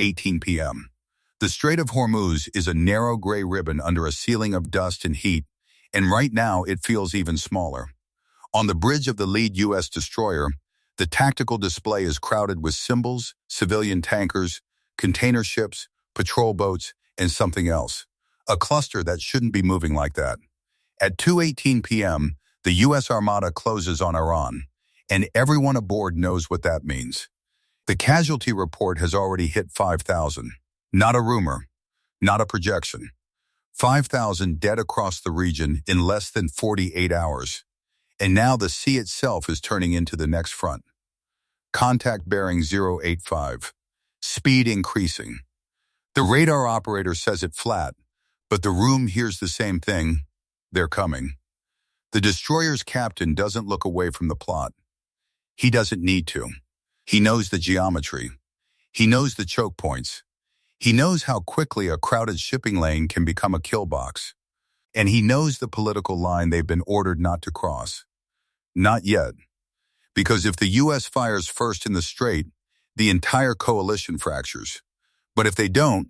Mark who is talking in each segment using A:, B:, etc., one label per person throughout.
A: 2:18 p.m. The Strait of Hormuz is a narrow gray ribbon under a ceiling of dust and heat, and right now it feels even smaller. On the bridge of the lead U.S. destroyer, the tactical display is crowded with symbols, civilian tankers, container ships, patrol boats, and something else. A cluster that shouldn't be moving like that. At 2:18 p.m., the U.S. Armada closes on Iran, and everyone aboard knows what that means. The casualty report has already hit 5,000. Not a rumor, not a projection. 5,000 dead across the region in less than 48 hours. And now the sea itself is turning into the next front. Contact bearing 085. Speed increasing. The radar operator says it flat, but the room hears the same thing. They're coming. The destroyer's captain doesn't look away from the plot. He doesn't need to. He knows the geometry. He knows the choke points. He knows how quickly a crowded shipping lane can become a kill box. And he knows the political line they've been ordered not to cross. Not yet. Because if the U.S. fires first in the strait, the entire coalition fractures. But if they don't,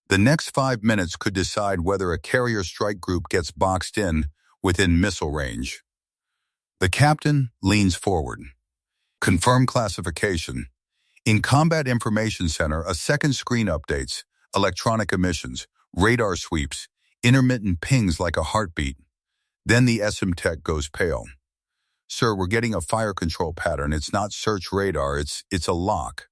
A: the next 5 minutes could decide whether a carrier strike group gets boxed in within missile range. The captain leans forward. Confirm classification. In Combat Information Center, a second screen updates, electronic emissions, radar sweeps, intermittent pings like a heartbeat. Then the SM tech goes pale. Sir, we're getting a fire control pattern. It's not search radar, it's a lock.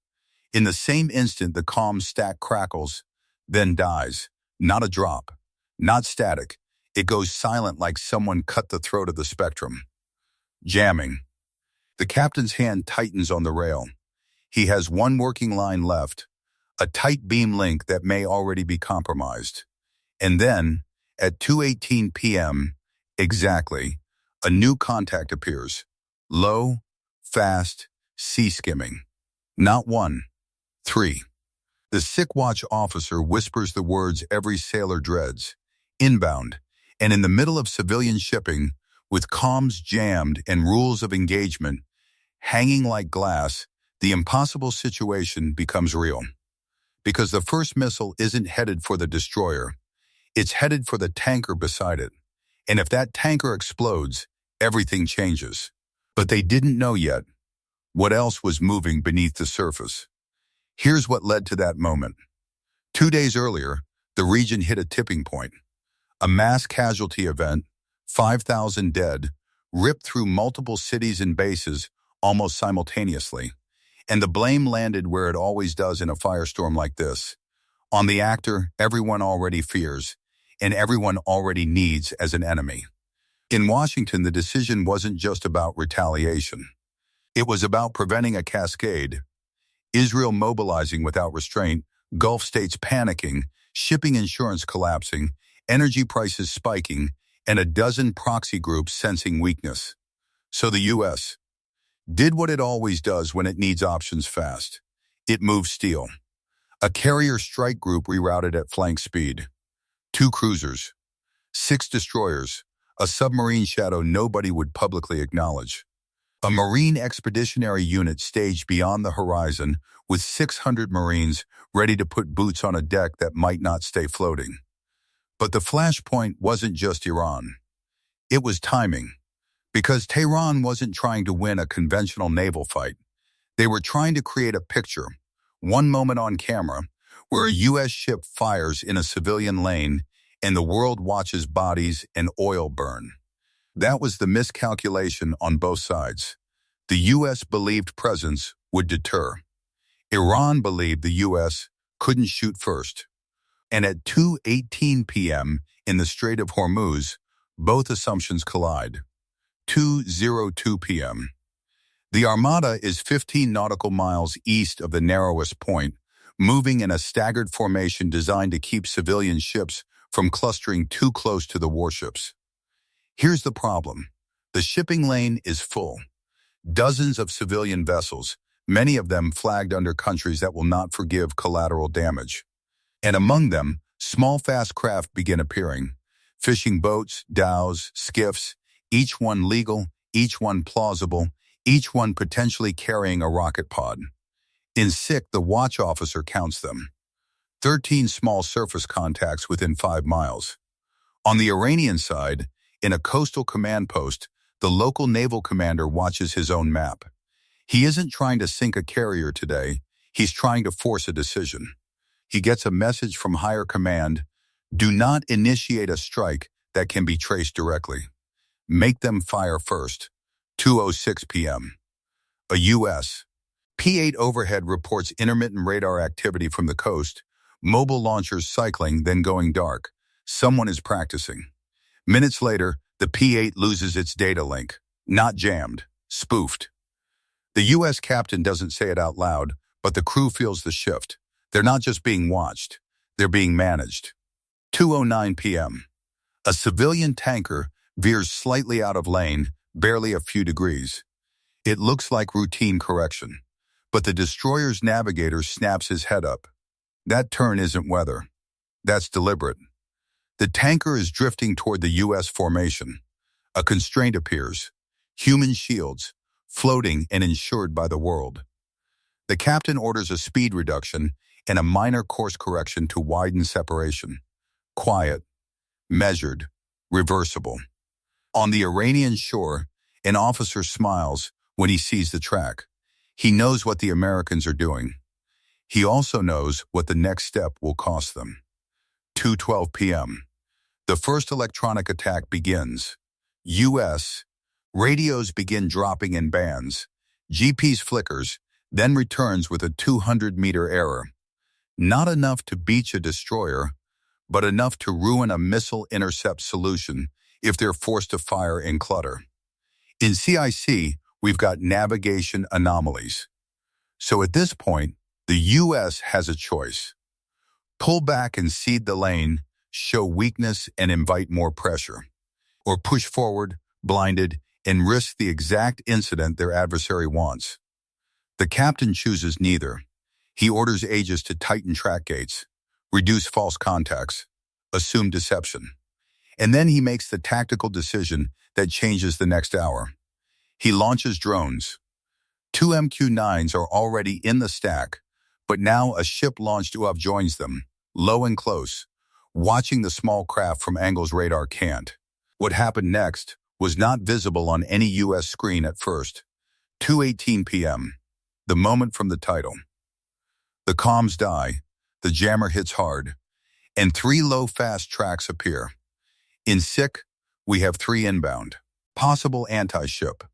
A: In the same instant, the comm stack crackles, then dies. Not a drop. Not static. It goes silent like someone cut the throat of the spectrum. Jamming. The captain's hand tightens on the rail. He has one working line left, a tight beam link that may already be compromised. And then, at 2:18 p.m., exactly, a new contact appears. Low, fast, sea skimming. Not one, 3. The sick watch officer whispers the words every sailor dreads. Inbound, and in the middle of civilian shipping, with comms jammed and rules of engagement hanging like glass, the impossible situation becomes real. Because the first missile isn't headed for the destroyer. It's headed for the tanker beside it. And if that tanker explodes, everything changes. But they didn't know yet what else was moving beneath the surface. Here's what led to that moment. 2 days earlier, the region hit a tipping point. A mass casualty event, 5,000 dead, ripped through multiple cities and bases almost simultaneously. And the blame landed where it always does in a firestorm like this. On the actor everyone already fears, and everyone already needs as an enemy. In Washington, the decision wasn't just about retaliation. It was about preventing a cascade. Israel mobilizing without restraint, Gulf states panicking, shipping insurance collapsing, energy prices spiking, and a dozen proxy groups sensing weakness. So the U.S. did what it always does when it needs options fast. It moved steel. A carrier strike group rerouted at flank speed. 2 cruisers. 6 destroyers. A submarine shadow nobody would publicly acknowledge. A Marine expeditionary unit staged beyond the horizon with 600 Marines ready to put boots on a deck that might not stay floating. But the flashpoint wasn't just Iran. It was timing. Because Tehran wasn't trying to win a conventional naval fight. They were trying to create a picture, one moment on camera, where a U.S. ship fires in a civilian lane and the world watches bodies and oil burn. That was the miscalculation on both sides. The U.S. believed presence would deter. Iran believed the U.S. couldn't shoot first. And at 2:18 p.m. in the Strait of Hormuz, both assumptions collide. 2:02 p.m. The Armada is 15 nautical miles east of the narrowest point, moving in a staggered formation designed to keep civilian ships from clustering too close to the warships. Here's the problem. The shipping lane is full. Dozens of civilian vessels, many of them flagged under countries that will not forgive collateral damage. And among them, small fast craft begin appearing. Fishing boats, dhows, skiffs, each one legal, each one plausible, each one potentially carrying a rocket pod. In sick, the watch officer counts them. 13 small surface contacts within 5 miles. On the Iranian side, in a coastal command post, the local naval commander watches his own map. He isn't trying to sink a carrier today, he's trying to force a decision. He gets a message from higher command: do not initiate a strike that can be traced directly. Make them fire first. 2:06 p.m. A U.S. P-8 overhead reports intermittent radar activity from the coast, mobile launchers cycling, then going dark. Someone is practicing. Minutes later, the P-8 loses its data link. Not jammed, spoofed. The U.S. captain doesn't say it out loud, but the crew feels the shift. They're not just being watched, they're being managed. 2:09 p.m. A civilian tanker veers slightly out of lane, barely a few degrees. It looks like routine correction, but the destroyer's navigator snaps his head up. That turn isn't weather. That's deliberate. The tanker is drifting toward the U.S. formation. A constraint appears. Human shields, floating and insured by the world. The captain orders a speed reduction and a minor course correction to widen separation. Quiet, measured, reversible. On the Iranian shore, an officer smiles when he sees the track. He knows what the Americans are doing. He also knows what the next step will cost them. 2:12 p.m. The first electronic attack begins. U.S. Radios begin dropping in bands. GPS flickers, then returns with a 200-meter error. Not enough to beach a destroyer, but enough to ruin a missile intercept solution if they're forced to fire in clutter. In CIC, we've got navigation anomalies. So at this point, the U.S. has a choice. Pull back and cede the lane, show weakness and invite more pressure. Or push forward, blinded, and risk the exact incident their adversary wants. The captain chooses neither. He orders Aegis to tighten track gates, reduce false contacts, assume deception. And then he makes the tactical decision that changes the next hour. He launches drones. 2 MQ-9s are already in the stack, but now a ship-launched UAV joins them, low and close, watching the small craft from angles radar can't. What happened next was not visible on any U.S. screen at first. 2:18 p.m. The moment from the title. The comms die, the jammer hits hard, and 3 low-fast tracks appear. In SIC, we have 3 inbound. Possible anti-ship.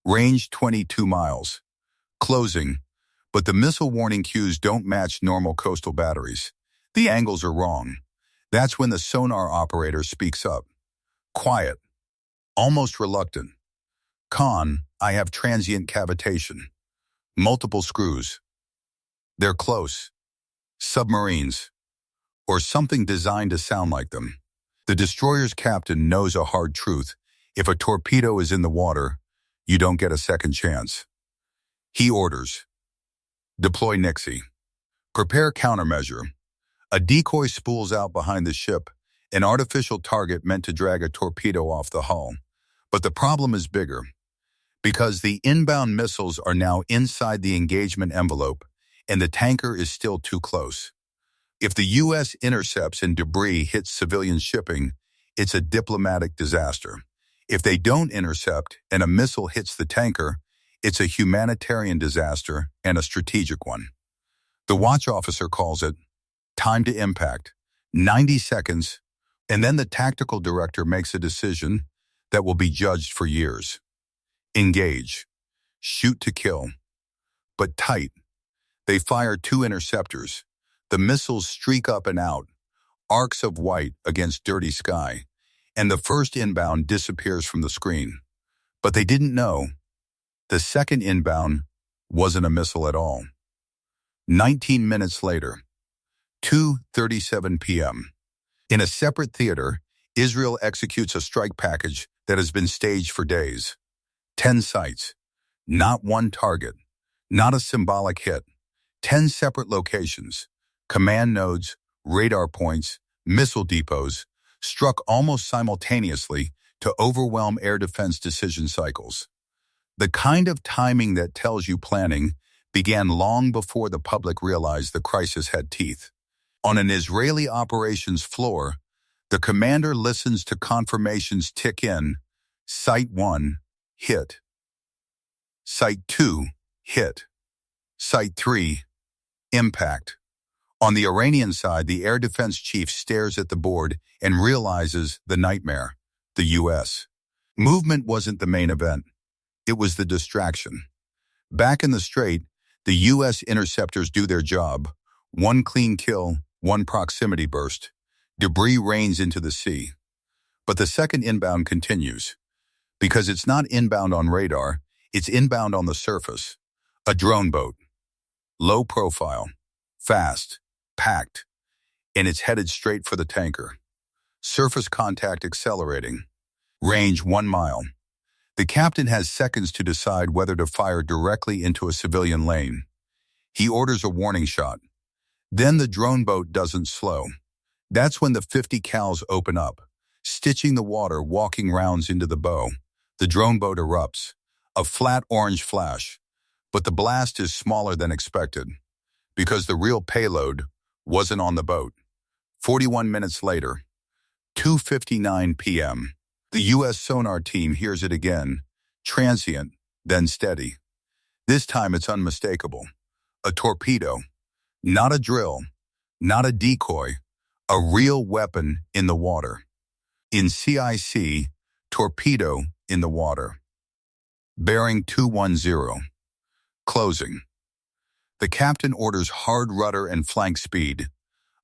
A: Range 22 miles. Closing, but the missile warning cues don't match normal coastal batteries. The angles are wrong. That's when the sonar operator speaks up. Quiet. Almost reluctant. Con, I have transient cavitation. Multiple screws. They're close. Submarines. Or something designed to sound like them. The destroyer's captain knows a hard truth. If a torpedo is in the water, you don't get a second chance. He orders. Deploy Nixie. Prepare countermeasure. A decoy spools out behind the ship, an artificial target meant to drag a torpedo off the hull. But the problem is bigger, because the inbound missiles are now inside the engagement envelope, and the tanker is still too close. If the U.S. intercepts and debris hits civilian shipping, it's a diplomatic disaster. If they don't intercept and a missile hits the tanker, it's a humanitarian disaster and a strategic one. The watch officer calls it time to impact, 90 seconds, and then the tactical director makes a decision that will be judged for years. Engage. Shoot to kill. But tight. They fire 2 interceptors. The missiles streak up and out, arcs of white against dirty sky, and the first inbound disappears from the screen. But they didn't know. The second inbound wasn't a missile at all. 19 minutes later, 2:37 p.m. In a separate theater, Israel executes a strike package that has been staged for days. 10 sites, not one target, not a symbolic hit. 10 separate locations, command nodes, radar points, missile depots, struck almost simultaneously to overwhelm air defense decision cycles. The kind of timing that tells you planning began long before the public realized the crisis had teeth. On an Israeli operations floor, the commander listens to confirmations tick in. Site 1, hit. Site 2, hit. Site 3, impact. On the Iranian side, the air defense chief stares at the board and realizes the nightmare, the U.S. Movement wasn't the main event. It was the distraction. Back in the Strait, the U.S. interceptors do their job. One clean kill, one proximity burst. Debris rains into the sea. But the second inbound continues. Because it's not inbound on radar, it's inbound on the surface. A drone boat. Low profile. Fast. Packed. And it's headed straight for the tanker. Surface contact accelerating. Range 1 mile. The captain has seconds to decide whether to fire directly into a civilian lane. He orders a warning shot. Then the drone boat doesn't slow. That's when the 50 cals open up, stitching the water, walking rounds into the bow. The drone boat erupts, a flat orange flash, but the blast is smaller than expected, because the real payload wasn't on the boat. 41 minutes later, 2:59 p.m., the U.S. sonar team hears it again, transient, then steady. This time it's unmistakable. A torpedo, not a drill, not a decoy, a real weapon in the water. In CIC, torpedo in the water. Bearing 210. Closing. The captain orders hard rudder and flank speed,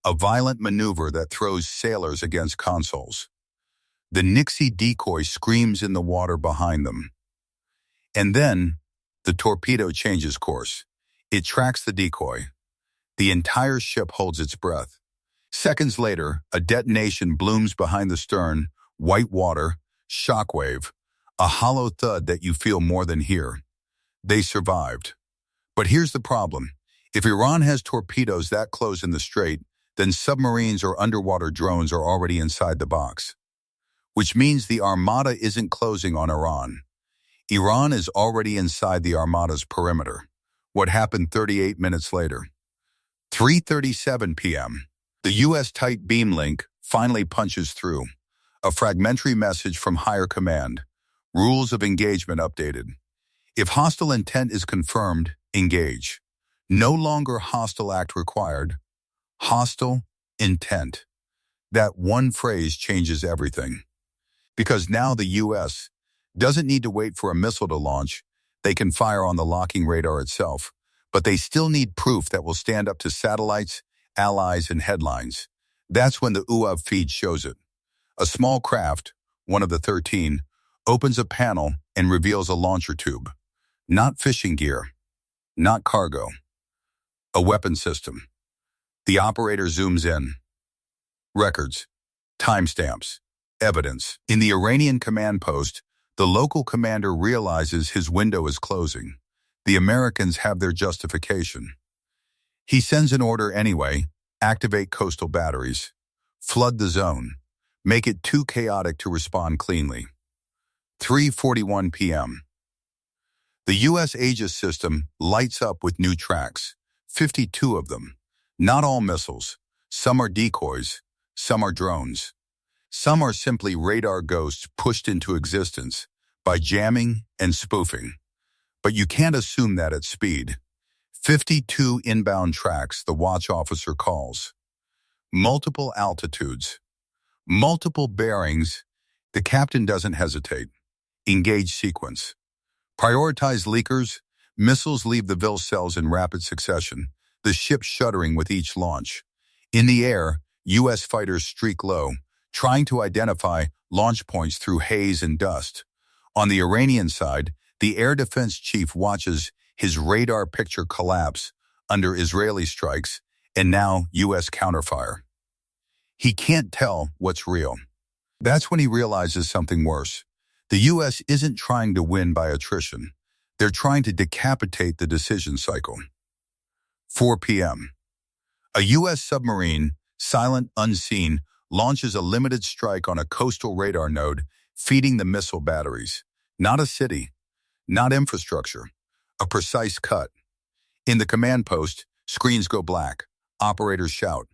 A: a violent maneuver that throws sailors against consoles. The Nixie decoy screams in the water behind them. And then, the torpedo changes course. It tracks the decoy. The entire ship holds its breath. Seconds later, a detonation blooms behind the stern, white water, shockwave, a hollow thud that you feel more than hear. They survived. But here's the problem. If Iran has torpedoes that close in the strait, then submarines or underwater drones are already inside the box. Which means the Armada isn't closing on Iran. Iran is already inside the Armada's perimeter. What happened 38 minutes later? 3:37 p.m. The U.S. tight beam link finally punches through. A fragmentary message from higher command. Rules of engagement updated. If hostile intent is confirmed, engage. No longer hostile act required. Hostile intent. That one phrase changes everything. Because now the U.S. doesn't need to wait for a missile to launch. They can fire on the locking radar itself. But they still need proof that will stand up to satellites, allies, and headlines. That's when the UAV feed shows it. A small craft, one of the 13, opens a panel and reveals a launcher tube. Not fishing gear. Not cargo. A weapon system. The operator zooms in. Records. Timestamps. Evidence. In the Iranian command post, the local commander realizes his window is closing. The Americans have their justification. He sends an order anyway. Activate coastal batteries. Flood the zone. Make it too chaotic to respond cleanly. 3:41 p.m. The U.S. Aegis system lights up with new tracks. 52 of them. Not all missiles. Some are decoys. Some are drones. Some are simply radar ghosts pushed into existence by jamming and spoofing. But you can't assume that at speed. 52 inbound tracks, the watch officer calls. Multiple altitudes. Multiple bearings. The captain doesn't hesitate. Engage sequence. Prioritize leakers. Missiles leave the Vil cells in rapid succession, the ship shuddering with each launch. In the air, U.S. fighters streak low, trying to identify launch points through haze and dust. On the Iranian side, the air defense chief watches his radar picture collapse under Israeli strikes and now U.S. counterfire. He can't tell what's real. That's when he realizes something worse. The U.S. isn't trying to win by attrition. They're trying to decapitate the decision cycle. 4 p.m. A U.S. submarine, silent, unseen, launches a limited strike on a coastal radar node, feeding the missile batteries. Not a city, not infrastructure, a precise cut. In the command post, screens go black. Operators shout.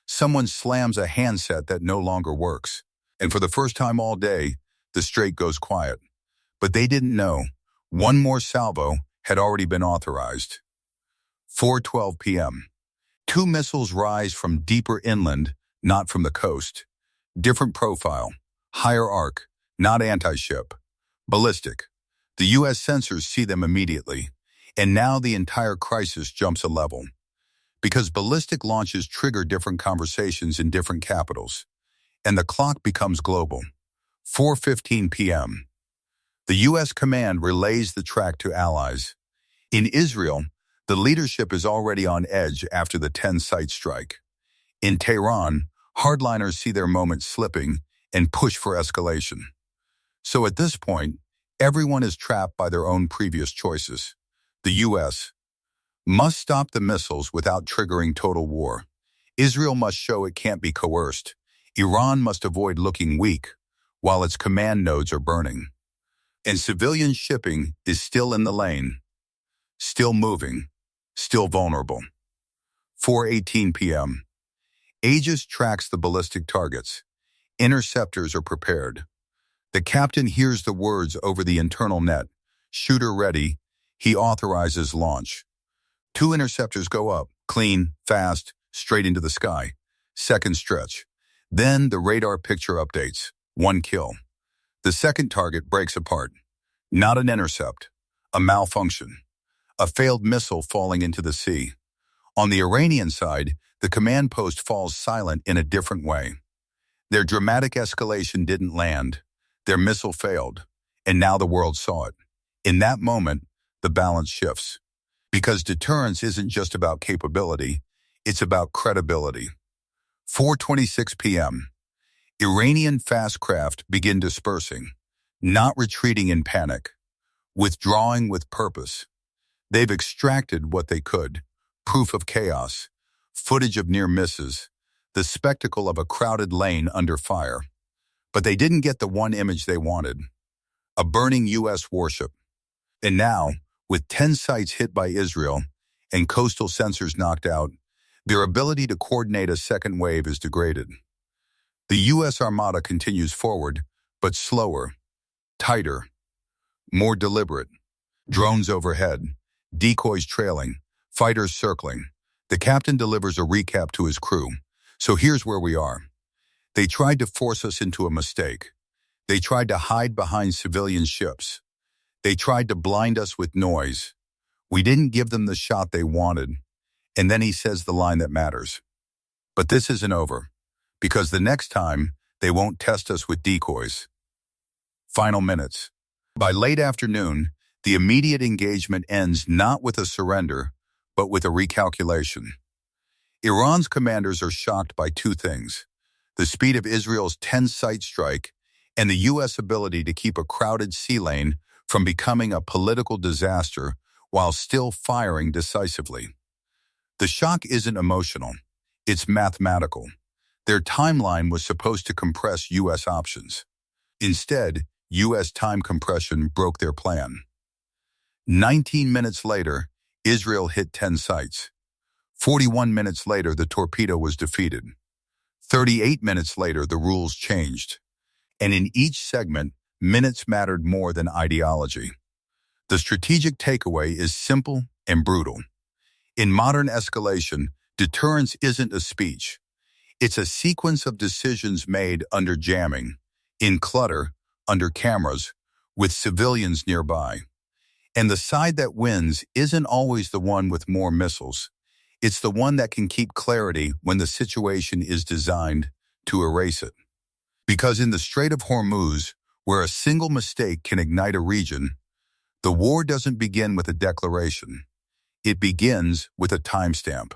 A: Someone slams a handset that no longer works. And for the first time all day, the Strait goes quiet. But they didn't know. One more salvo had already been authorized. 4:12 p.m. Two missiles rise from deeper inland, not from the coast. Different profile. Higher arc, not anti-ship. Ballistic. The U.S. sensors see them immediately. And now the entire crisis jumps a level. Because ballistic launches trigger different conversations in different capitals. And the clock becomes global. 4:15 p.m. The U.S. command relays the track to allies. In Israel, the leadership is already on edge after the 10-site strike. In Tehran, hardliners see their moment slipping and push for escalation. So at this point, everyone is trapped by their own previous choices. The U.S. must stop the missiles without triggering total war. Israel must show it can't be coerced. Iran must avoid looking weak while its command nodes are burning. And civilian shipping is still in the lane, still moving, still vulnerable. 4:18 p.m. Aegis tracks the ballistic targets. Interceptors are prepared. The captain hears the words over the internal net. Shooter ready. He authorizes launch. Two interceptors go up, clean, fast, straight into the sky. Second stretch. Then the radar picture updates. One kill. The second target breaks apart. Not an intercept. A malfunction. A failed missile falling into the sea. On the Iranian side, the command post falls silent in a different way. Their dramatic escalation didn't land. Their missile failed. And now the world saw it. In that moment, the balance shifts. Because deterrence isn't just about capability, it's about credibility. 4:26 p.m. Iranian fast craft begin dispersing, not retreating in panic, withdrawing with purpose. They've extracted what they could, proof of chaos, footage of near misses, the spectacle of a crowded lane under fire. But they didn't get the one image they wanted, a burning U.S. warship. And now, with 10 sites hit by Israel and coastal sensors knocked out, their ability to coordinate a second wave is degraded. The U.S. Armada continues forward, but slower, tighter, more deliberate. Drones overhead, decoys trailing, fighters circling. The captain delivers a recap to his crew. So here's where we are. They tried to force us into a mistake. They tried to hide behind civilian ships. They tried to blind us with noise. We didn't give them the shot they wanted. And then he says the line that matters. But this isn't over, because the next time, they won't test us with decoys. Final minutes. By late afternoon, the immediate engagement ends not with a surrender, but with a recalculation. Iran's commanders are shocked by two things: the speed of Israel's 10-site strike and the U.S. ability to keep a crowded sea lane from becoming a political disaster while still firing decisively. The shock isn't emotional, it's mathematical. Their timeline was supposed to compress U.S. options. Instead, U.S. time compression broke their plan. 19 minutes later, Israel hit 10 sites. 41 minutes later, the torpedo was defeated. 38 minutes later, the rules changed. And in each segment, minutes mattered more than ideology. The strategic takeaway is simple and brutal. In modern escalation, deterrence isn't a speech. It's a sequence of decisions made under jamming, in clutter, under cameras, with civilians nearby. And the side that wins isn't always the one with more missiles. It's the one that can keep clarity when the situation is designed to erase it. Because in the Strait of Hormuz, where a single mistake can ignite a region, the war doesn't begin with a declaration. It begins with a timestamp.